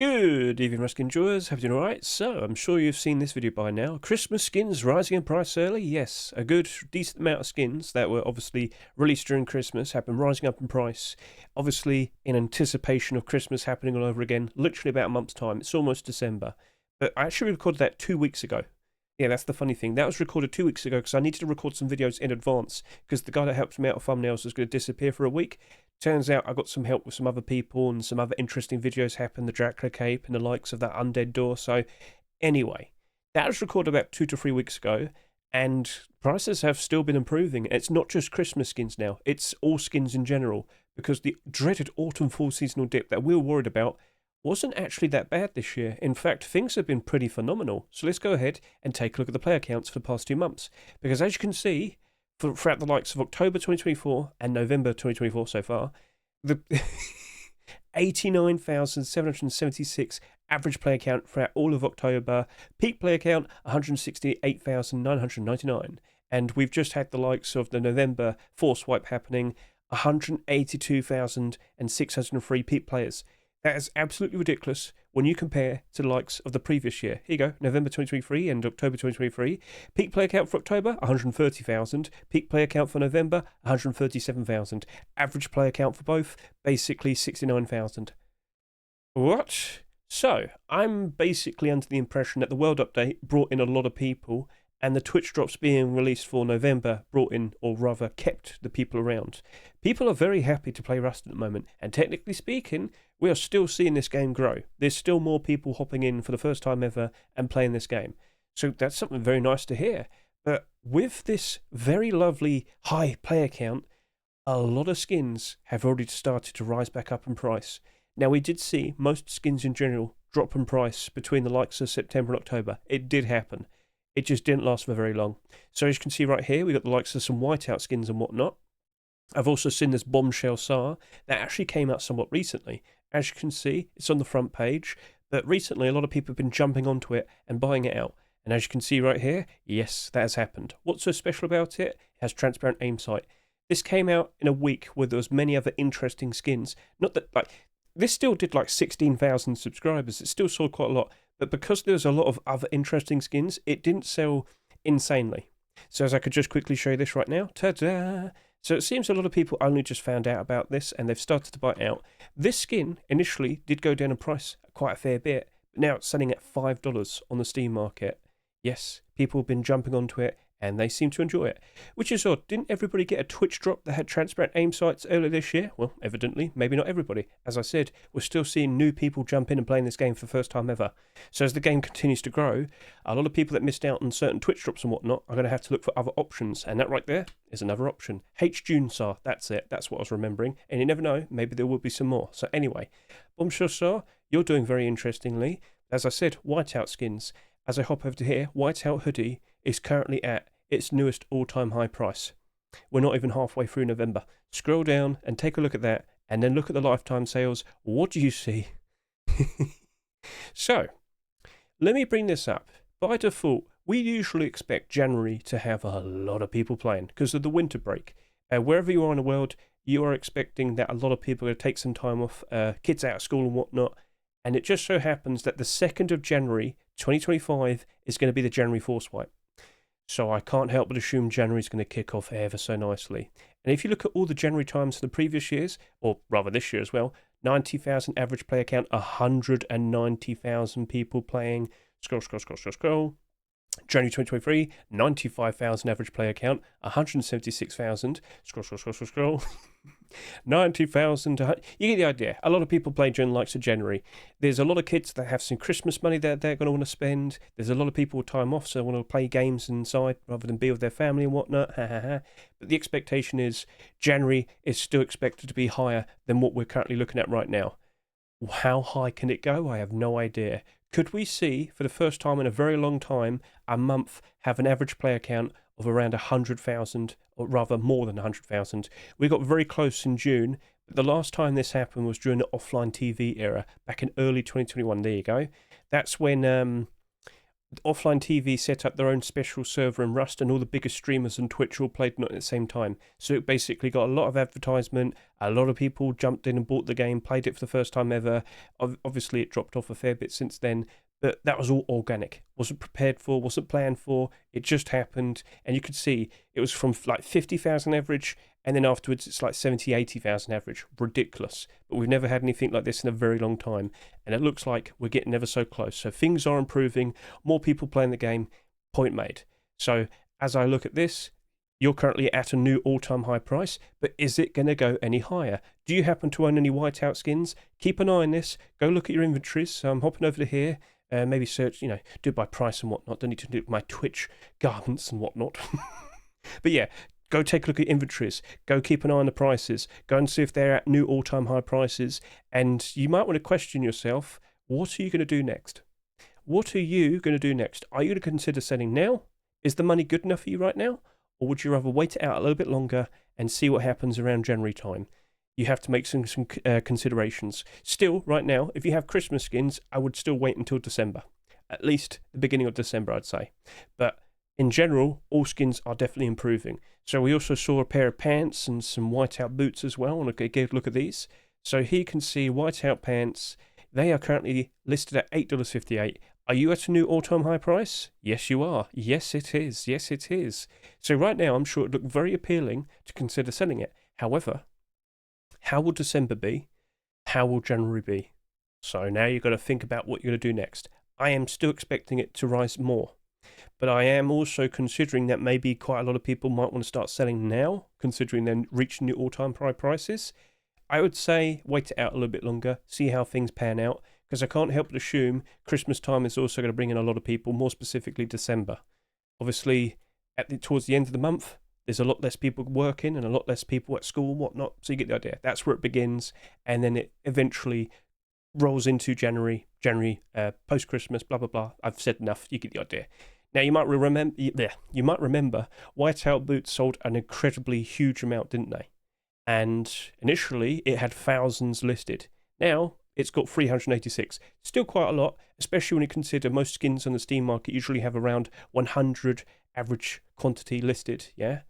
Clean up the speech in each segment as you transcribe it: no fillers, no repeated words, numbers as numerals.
Good evening, Rusk enjoyers. Hope you're doing alright. So, I'm sure you've seen this video by now. Christmas skins rising in price early. Yes, a good, decent amount of skins that were obviously released during Christmas have been rising up in price. Obviously, in anticipation of Christmas happening all over again, literally about a month's time. It's almost December. But I actually recorded that 2 weeks ago. Yeah, that's the funny thing. That was recorded 2 weeks ago because I needed to record some videos in advance because the guy that helps me out with thumbnails was going to disappear for a week. Turns out I got some help with some other people and some other interesting videos happened, the Dracula Cape and the likes of that undead door. So anyway, that was recorded about 2 to 3 weeks ago and prices have still been improving. It's not just Christmas skins now, it's all skins in general because the dreaded autumn fall seasonal dip that we were worried about wasn't actually that bad this year. In fact, things have been pretty phenomenal. So let's go ahead and take a look at the player counts for the past 2 months. Because as you can see, throughout the likes of October 2024 and November 2024 so far, the 89,776 average player count throughout all of October, peak player count 168,999. And we've just had the likes of the November force wipe happening, 182,603 peak players. That is absolutely ridiculous when you compare to the likes of the previous year. Here you go, November 2023 and October 2023. Peak player count for October, 130,000. Peak player count for November, 137,000. Average player count for both, basically 69,000. What? So, I'm basically under the impression that the World Update brought in a lot of people and the Twitch drops being released for November brought in, or rather kept, the people around. People are very happy to play Rust at the moment, and technically speaking, we are still seeing this game grow. There's still more people hopping in for the first time ever and playing this game. So that's something very nice to hear. But with this very lovely high player count, a lot of skins have already started to rise back up in price. Now, we did see most skins in general drop in price between the likes of September and October. It did happen. It just didn't last for very long. So as you can see right here, we got the likes of some whiteout skins and whatnot. I've also seen this bombshell SAR that actually came out somewhat recently. As you can see, it's on the front page, but recently a lot of people have been jumping onto it and buying it out. And as you can see right here, yes, that has happened. What's so special about it? It has transparent aim sight. This came out in a week where there was many other interesting skins. Not that, this still did 16,000 subscribers. It still sold quite a lot. But because there's a lot of other interesting skins, it didn't sell insanely. So as I could just quickly show you this right now. Ta-da! So it seems a lot of people only just found out about this and they've started to buy it out. This skin initially did go down in price quite a fair bit, but now it's selling at $5 on the Steam market. Yes, people have been jumping onto it and they seem to enjoy it. Which is odd. Didn't everybody get a Twitch drop that had transparent aim sights earlier this year? Well, evidently, maybe not everybody. As I said, we're still seeing new people jump in and playing this game for the first time ever. So as the game continues to grow, a lot of people that missed out on certain Twitch drops and whatnot are going to have to look for other options. And that right there is another option. Hedge SAR, that's it. That's what I was remembering. And you never know, maybe there will be some more. So anyway, Bombshell SAR, you're doing very interestingly. As I said, whiteout skins. As I hop over to here, Whiteout Hoodie is currently at its newest all-time high price. We're not even halfway through November. Scroll down and take a look at that, and then look at the lifetime sales. What do you see? So, let me bring this up. By default, we usually expect January to have a lot of people playing because of the winter break. Wherever you are in the world, you are expecting that a lot of people are going to take some time off, kids out of school and whatnot. And it just so happens that the 2nd of January 2025 is going to be the January force wipe. So I can't help but assume January is going to kick off ever so nicely. And if you look at all the January times for the previous years, or rather this year as well, 90,000 average player count, 190,000 people playing. Scroll, scroll, scroll, scroll, scroll. January 2023, 95,000 average player count, 176,000. Scroll, scroll, scroll, scroll, scroll. 90,000. You get the idea. A lot of people play during the likes of January. There's a lot of kids that have some Christmas money that they're going to want to spend. There's a lot of people with time off, so they want to play games inside rather than be with their family and whatnot. But the expectation is January is still expected to be higher than what we're currently looking at right now. How high can it go? I have no idea. Could we see, for the first time in a very long time, a month have an average player count of around 100,000, or rather more than 100,000? We got very close in June, but the last time this happened was during the offline TV era, back in early 2021. There you go. That's when Offline TV set up their own special server in Rust, and all the biggest streamers on Twitch all played it at the same time. So it basically got a lot of advertisement. A lot of people jumped in and bought the game, played it for the first time ever. Obviously, it dropped off a fair bit since then, but that was all organic. Wasn't prepared for, wasn't planned for. It just happened, and you could see it was from like 50,000 average, and then afterwards it's like 70, 80,000 average. Ridiculous. But we've never had anything like this in a very long time, and it looks like we're getting ever so close. So things are improving, more people playing the game, point made. So as I look at this, you're currently at a new all-time high price, but is it going to go any higher? Do you happen to own any Whiteout skins? Keep an eye on this. Go look at your inventories. So I'm hopping over to here. Maybe search, do it by price and whatnot. Don't need to do my Twitch garments and whatnot. But yeah, go take a look at inventories. Go keep an eye on the prices. Go and see if they're at new all-time high prices. And you might want to question yourself, what are you going to do next? What are you going to do next? Are you going to consider selling now? Is the money good enough for you right now? Or would you rather wait it out a little bit longer and see what happens around January time? You have to make some considerations. Still, right now, if you have Christmas skins, I would still wait until December. At least the beginning of December, I'd say. But in general, all skins are definitely improving. So we also saw a pair of pants and some Whiteout boots as well. And a look at these. So here you can see Whiteout pants. They are currently listed at $8.58. Are you at a new all-time high price? Yes, you are. Yes, it is. Yes, it is. So right now, I'm sure it looked very appealing to consider selling it. However, how will December be? How will January be? So now you've got to think about what you're going to do next. I am still expecting it to rise more. But I am also considering that maybe quite a lot of people might want to start selling now, considering they're reaching new all-time high prices. I would say wait it out a little bit longer, see how things pan out, because I can't help but assume Christmas time is also going to bring in a lot of people, more specifically December. Obviously, towards the end of the month, there's a lot less people working and a lot less people at school and whatnot, so you get the idea. That's where it begins, and then it eventually rolls into January, post-Christmas, blah, blah, blah. I've said enough, you get the idea. Now, you might remember Whiteout Boots sold an incredibly huge amount, didn't they? And initially, it had thousands listed. Now, it's got 386. Still quite a lot, especially when you consider most skins on the Steam market usually have around 100 average quantity listed, yeah?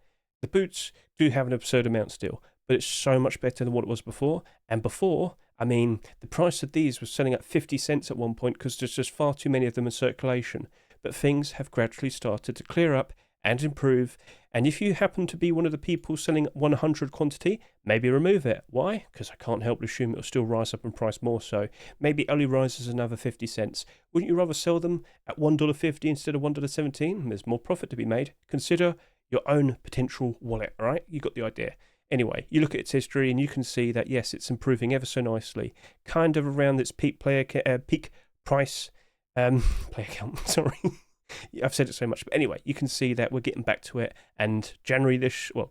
The boots do have an absurd amount still, but it's so much better than what it was before. And before, I mean, the price of these was selling at 50 cents at one point because there's just far too many of them in circulation. But things have gradually started to clear up and improve. And if you happen to be one of the people selling 100 quantity, maybe remove it. Why? Because I can't help but assume it'll still rise up in price more so. Maybe it only rises another 50 cents. Wouldn't you rather sell them at $1.50 instead of $1.17? There's more profit to be made. Consider your own potential wallet, right? You got the idea. Anyway, you look at its history and you can see that, yes, it's improving ever so nicely. Kind of around its peak price, player count, sorry. I've said it so much, but anyway, you can see that we're getting back to it, and January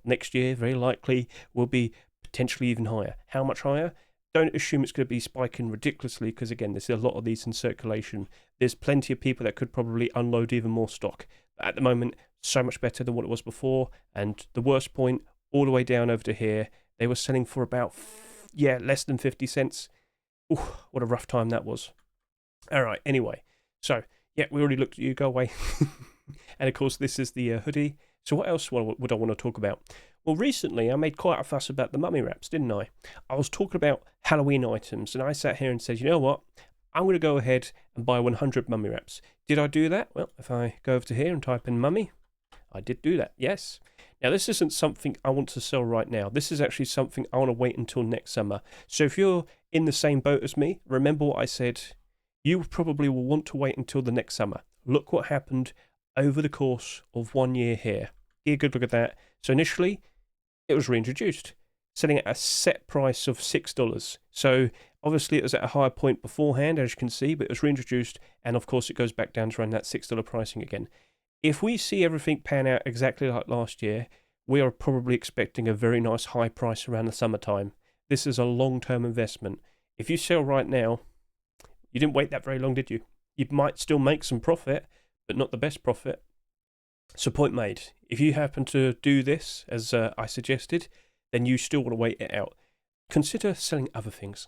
next year, very likely, will be potentially even higher. How much higher? Don't assume it's going to be spiking ridiculously, because again, there's a lot of these in circulation. There's plenty of people that could probably unload even more stock. But at the moment, so much better than what it was before, and the worst point, all the way down over to here, they were selling for about, less than 50 cents. Ooh, what a rough time that was. All right, anyway, so yeah, we already looked at you, go away. And of course, this is the hoodie. So what else would I want to talk about? Well, recently I made quite a fuss about the mummy wraps, didn't I? I was talking about Halloween items, and I sat here and said, you know what? I'm going to go ahead and buy 100 mummy wraps. Did I do that? Well, if I go over to here and type in mummy, I did do that, yes. Now, this isn't something I want to sell right now. This is actually something I want to wait until next summer. So if you're in the same boat as me, remember what I said. You probably will want to wait until the next summer. Look what happened over the course of 1 year here. Get a good look at that. So initially, it was reintroduced, selling at a set price of $6. So obviously it was at a higher point beforehand, as you can see, but it was reintroduced, and of course it goes back down to around that $6 pricing again. If we see everything pan out exactly like last year, we are probably expecting a very nice high price around the summertime. This is a long-term investment. If you sell right now, you didn't wait that very long, did you? You might still make some profit, but not the best profit. So point made. If you happen to do this, as I suggested, then you still want to wait it out. Consider selling other things.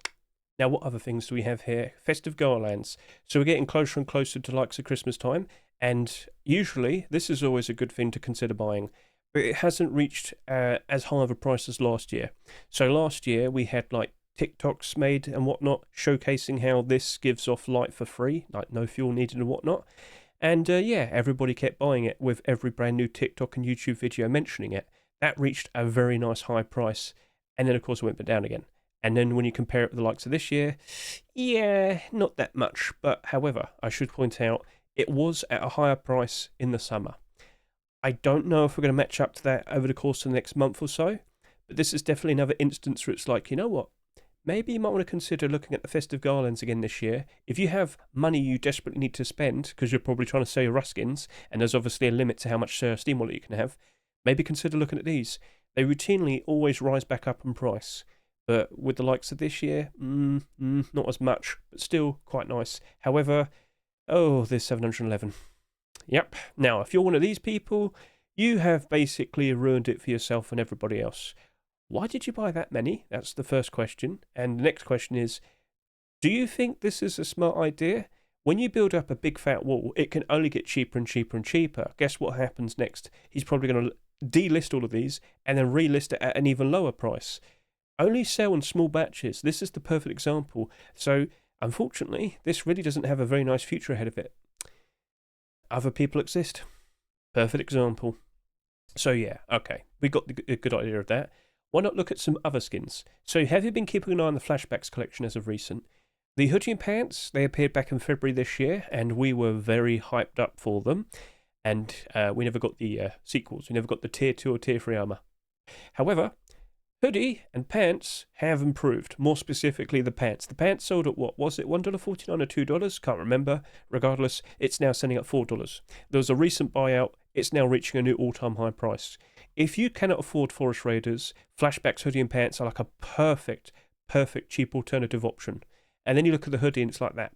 Now, what other things do we have here? Festive Garlands. So we're getting closer and closer to likes of Christmas time, and usually this is always a good thing to consider buying, but it hasn't reached as high of a price as last year. So last year we had like TikToks made and whatnot, showcasing how this gives off light for free, like no fuel needed and whatnot. And yeah, everybody kept buying it with every brand new TikTok and YouTube video mentioning it. That reached a very nice high price, and then of course it went down again. And then when you compare it with the likes of this year, yeah, not that much. But however, I should point out, it was at a higher price in the summer. I don't know if we're going to match up to that over the course of the next month or so, but this is definitely another instance where it's like, you know what? Maybe you might want to consider looking at the Festive Garlands again this year. If you have money you desperately need to spend, because you're probably trying to sell your Ruskins, and there's obviously a limit to how much Steam Wallet you can have, maybe consider looking at these. They routinely always rise back up in price. But with the likes of this year, not as much, but still quite nice. However, oh, there's 711. Yep. Now, if you're one of these people, you have basically ruined it for yourself and everybody else. Why did you buy that many? That's the first question. And the next question is, do you think this is a smart idea? When you build up a big fat wall, it can only get cheaper and cheaper and cheaper. Guess what happens next? He's probably going to delist all of these and then relist it at an even lower price. Only sell in small batches. This is the perfect example. So, unfortunately, this really doesn't have a very nice future ahead of it. Other people exist. Perfect example. So, yeah, okay. We got a good idea of that. Why not look at some other skins? So, have you been keeping an eye on the Flashbacks collection as of recent? The hoodie and pants, they appeared back in February this year, and we were very hyped up for them. And we never got the sequels. We never got the Tier 2 or Tier 3 armor. However, hoodie and pants have improved, more specifically the pants. The pants sold at what was it, $1.49 or $2? Can't remember. Regardless, it's now selling at $4. There was a recent buyout, it's now reaching a new all-time high price. If you cannot afford Forest Raiders, Flashbacks hoodie and pants are like a perfect cheap alternative option. And then you look at the hoodie and it's like that.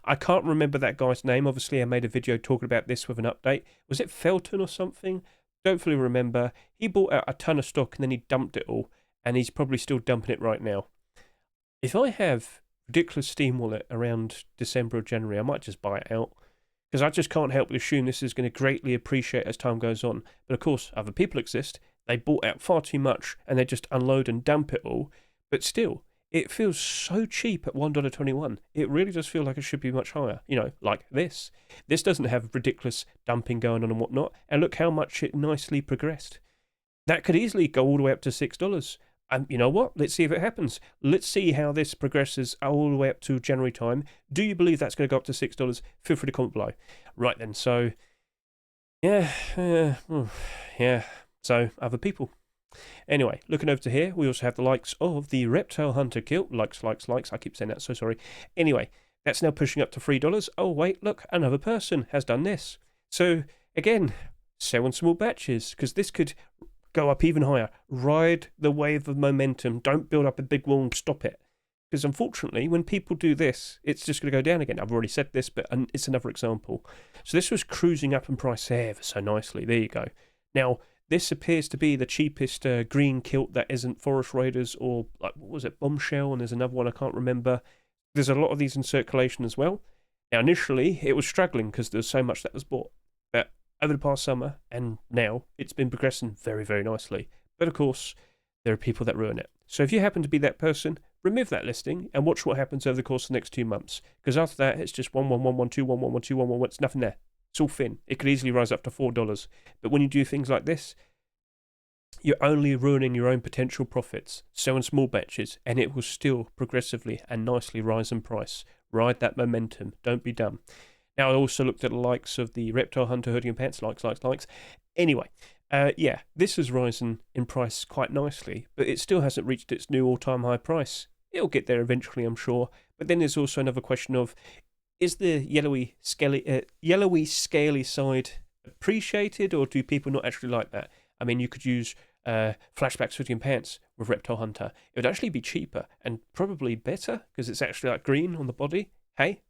I can't remember that guy's name. Obviously, I made a video talking about this with an update. Was it Felton or something? Don't fully remember. He bought out a ton of stock and then he dumped it all, and he's probably still dumping it right now. If I have ridiculous Steam Wallet around December or January, I might just buy it out, because I just can't help but assume this is going to greatly appreciate as time goes on. But of course, other people exist. They bought out far too much and they just unload and dump it all. But still, it feels so cheap at $1.21. It really does feel like it should be much higher. You know, like this. This doesn't have ridiculous dumping going on and whatnot. And look how much it nicely progressed. That could easily go all the way up to $6. And you know what? Let's see if it happens. Let's see how this progresses all the way up to January time. Do you believe that's going to go up to $6? Feel free to comment below. Right then, so yeah. So other people. Anyway, looking over to here, we also have the likes of the Reptile Hunter Kilt. Likes. I keep saying that, so sorry. Anyway, that's now pushing up to $3. Oh, wait, look, another person has done this. So, again, sell in small batches, because this could go up even higher. Ride the wave of momentum. Don't build up a big wall and stop it. Because unfortunately, when people do this, it's just going to go down again. I've already said this, but it's another example. So this was cruising up in price ever so nicely. There you go. Now, this appears to be the cheapest green kilt that isn't Forest Raiders or, like, what was it, Bombshell, and there's another one I can't remember. There's a lot of these in circulation as well. Now, initially, it was struggling because there's so much that was bought. But over the past summer and now, it's been progressing very, very nicely. But of course, there are people that ruin it. So if you happen to be that person, remove that listing and watch what happens over the course of the next 2 months. Because after that, it's just 11112, 11112, 111. It's nothing there. It's all thin. It could easily rise up to $4. But when you do things like this, you're only ruining your own potential profits. Sell in small batches, and it will still progressively and nicely rise in price. Ride that momentum. Don't be dumb. Now, I also looked at the likes of the Reptile Hunter hoodie and pants. Likes. Anyway, yeah, this is rising in price quite nicely, but it still hasn't reached its new all-time high price. It'll get there eventually, I'm sure. But then there's also another question of, is the yellowy, scaly side appreciated, or do people not actually like that? I mean, you could use Flashbacks hoodie and pants with Reptile Hunter. It would actually be cheaper and probably better because it's actually like green on the body. Hey,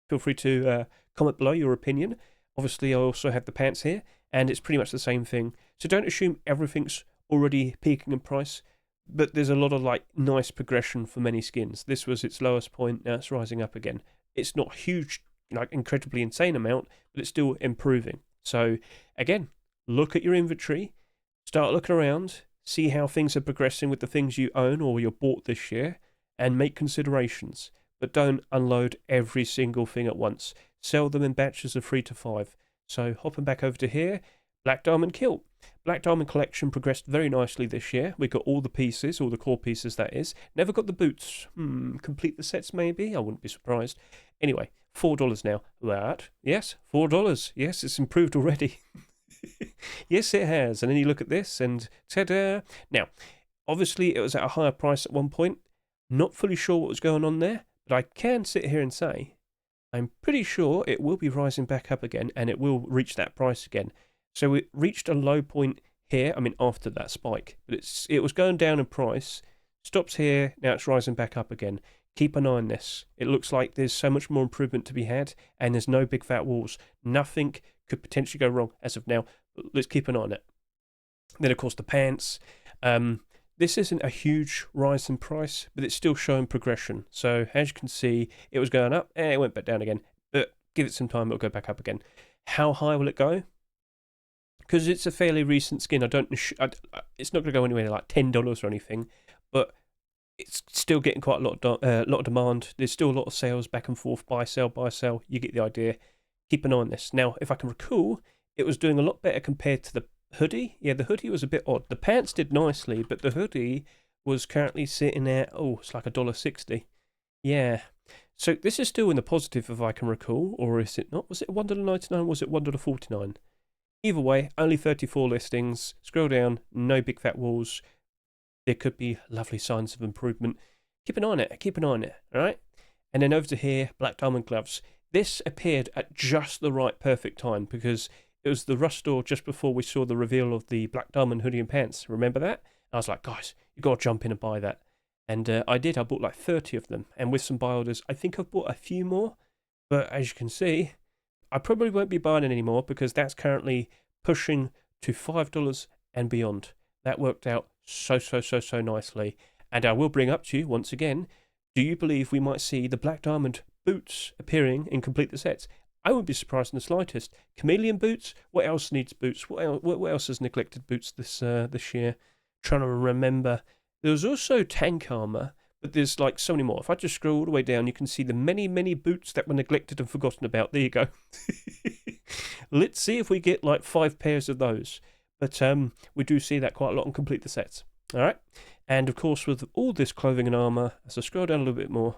feel free to comment below your opinion. Obviously, I also have the pants here, and it's pretty much the same thing. So don't assume everything's already peaking in price. but there's a lot of like nice progression for many skins. This was its lowest point, now it's rising up again. It's not huge, like incredibly insane amount, but it's still improving. So again, look at your inventory, start looking around, see how things are progressing with the things you own or you bought this year, and make considerations. But don't unload every single thing at once. Sell them in batches of 3 to 5. So hopping back over to here, Black Diamond Kilt. Black Diamond collection progressed very nicely this year. We got all the pieces, all the core pieces that is. Never got the boots. Complete the sets maybe? I wouldn't be surprised. Anyway, $4 now. That? Yes, $4. Yes, it's improved already. Yes, it has. And then you look at this and ta-da. Now, obviously it was at a higher price at one point. Not fully sure what was going on there, but I can sit here and say I'm pretty sure it will be rising back up again and it will reach that price again. So it reached a low point here, I mean after that spike, but it was going down in price, stops here, now it's rising back up again. Keep an eye on this. It looks like there's so much more improvement to be had and there's no big fat walls. Nothing could potentially go wrong as of now. Let's keep an eye on it. Then of course the pants. This isn't a huge rise in price, but it's still showing progression. So as you can see, it was going up, and it went back down again. But give it some time, it'll go back up again. How high will it go? Because it's a fairly recent skin, it's not going to go anywhere like $10 or anything, but it's still getting quite a lot of demand. There's still a lot of sales back and forth, buy, sell, you get the idea. Keep an eye on this. Now, if I can recall, it was doing a lot better compared to the hoodie. Yeah, the hoodie was a bit odd. The pants did nicely, but the hoodie was currently sitting at, it's like $1.60. Yeah. So this is still in the positive if I can recall, or is it not? Was it $1.99? Was it $1.49? Either way, only 34 listings. Scroll down, no big fat walls. There could be lovely signs of improvement. Keep an eye on it, alright? And then over to here, Black Diamond gloves. This appeared at just the right perfect time because it was the rush store just before we saw the reveal of the Black Diamond hoodie and pants. Remember that? I was like, guys, you got to jump in and buy that. And I did. I bought like 30 of them. And with some buy orders, I think I've bought a few more. But as you can see, I probably won't be buying it anymore because that's currently pushing to $5 and beyond. That worked out so nicely. And I will bring up to you once again, do you believe we might see the Black Diamond boots appearing in complete the sets? I wouldn't be surprised in the slightest. Chameleon boots? What else needs boots? What else has neglected boots this year? Trying to remember. There was also tank armor, but there's like so many more. If I just scroll all the way down, you can see the many boots that were neglected and forgotten about. There you go. Let's see if we get like 5 pairs of those. But we do see that quite a lot and complete the sets. All right. And of course, with all this clothing and armor, as I scroll down a little bit more,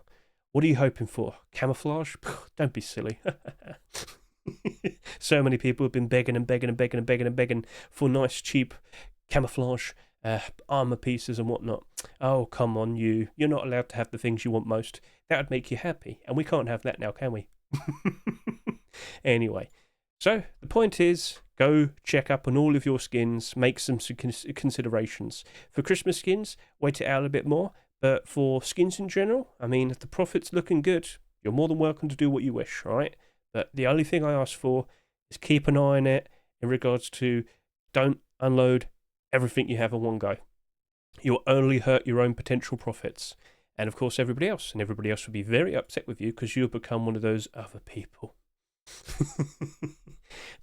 what are you hoping for? Camouflage? Don't be silly. So many people have been begging for nice, cheap camouflage armor pieces and whatnot. Oh, come on, you're not allowed to have the things you want most. That would make you happy, and we can't have that now, can we? Anyway, so the point is, go check up on all of your skins, make some considerations. For Christmas skins, wait it out a bit more, but for skins in general, I mean, if the profit's looking good, you're more than welcome to do what you wish, all right? But the only thing I ask for is keep an eye on it in regards to don't unload everything you have in one go. You'll only hurt your own potential profits. And of course everybody else. And everybody else will be very upset with you because you'll become one of those other people.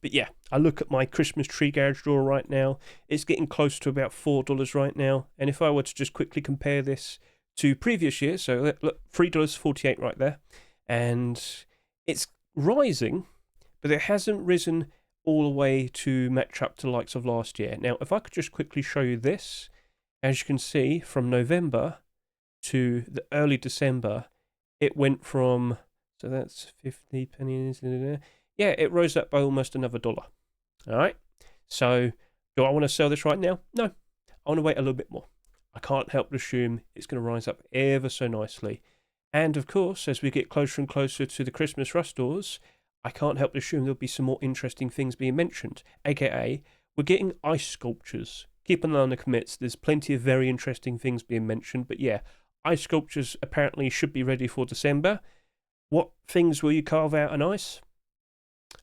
But yeah, I look at my Christmas tree garage drawer right now. It's getting close to about $4 right now. And if I were to just quickly compare this to previous years, so look, $3.48 right there. And it's rising, but it hasn't risen all the way to match up to the likes of last year. Now, if I could just quickly show you this, as you can see, from November to the early December, it went from, so that's 50 pennies, yeah, it rose up by almost another $1. All right, so do I want to sell this right now? No, I want to wait a little bit more. I can't help but assume it's going to rise up ever so nicely. And of course, as we get closer and closer to the Christmas rush stores, I can't help but assume there'll be some more interesting things being mentioned, aka we're getting ice sculptures. Keep an eye on the commits, there's plenty of very interesting things being mentioned, but yeah, ice sculptures apparently should be ready for December. What things will you carve out in ice?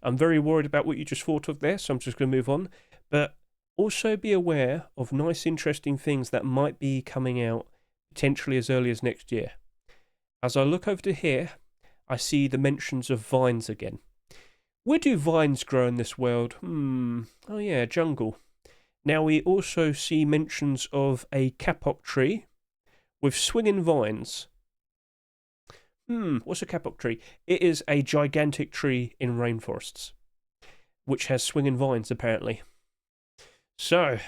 I'm very worried about what you just thought of there, so I'm just going to move on. But Also be aware of nice interesting things that might be coming out potentially as early as next year. As I look over to here, I see the mentions of vines again. Where do vines grow in this world? Oh yeah, jungle. Now we also see mentions of a kapok tree with swinging vines. What's a kapok tree? It is a gigantic tree in rainforests, which has swinging vines apparently. So,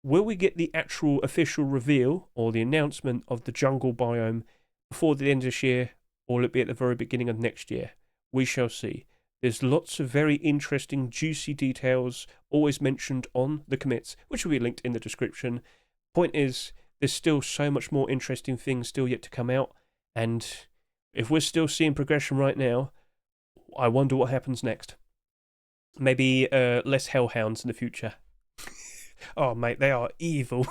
will we get the actual official reveal or the announcement of the jungle biome before the end of this year, or will it be at the very beginning of next year? We shall see. There's lots of very interesting, juicy details always mentioned on the commits, which will be linked in the description. Point is, there's still so much more interesting things still yet to come out, and if we're still seeing progression right now, I wonder what happens next. Maybe less hellhounds in the future. Oh, mate, they are evil.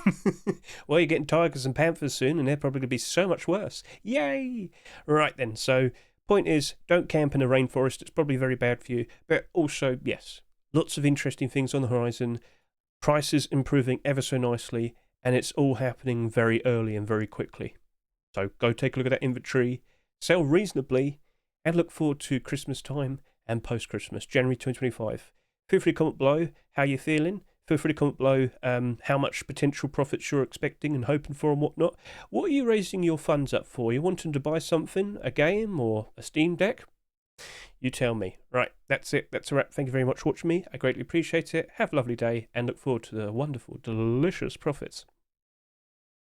Well, you're getting tigers and panthers soon, and they're probably going to be so much worse. Yay! Right then, so point is, don't camp in a rainforest. It's probably very bad for you. But also, yes, lots of interesting things on the horizon. Prices improving ever so nicely, and it's all happening very early and very quickly. So go take a look at that inventory, sell reasonably, and look forward to Christmas time and post-Christmas, January 2025. Feel free to comment below how you're feeling. Feel free to comment below how much potential profits you're expecting and hoping for and whatnot. What are you raising your funds up for? You wanting to buy something, a game or a Steam Deck? You tell me. Right, that's it. That's a wrap. Thank you very much for watching me. I greatly appreciate it. Have a lovely day and look forward to the wonderful, delicious profits.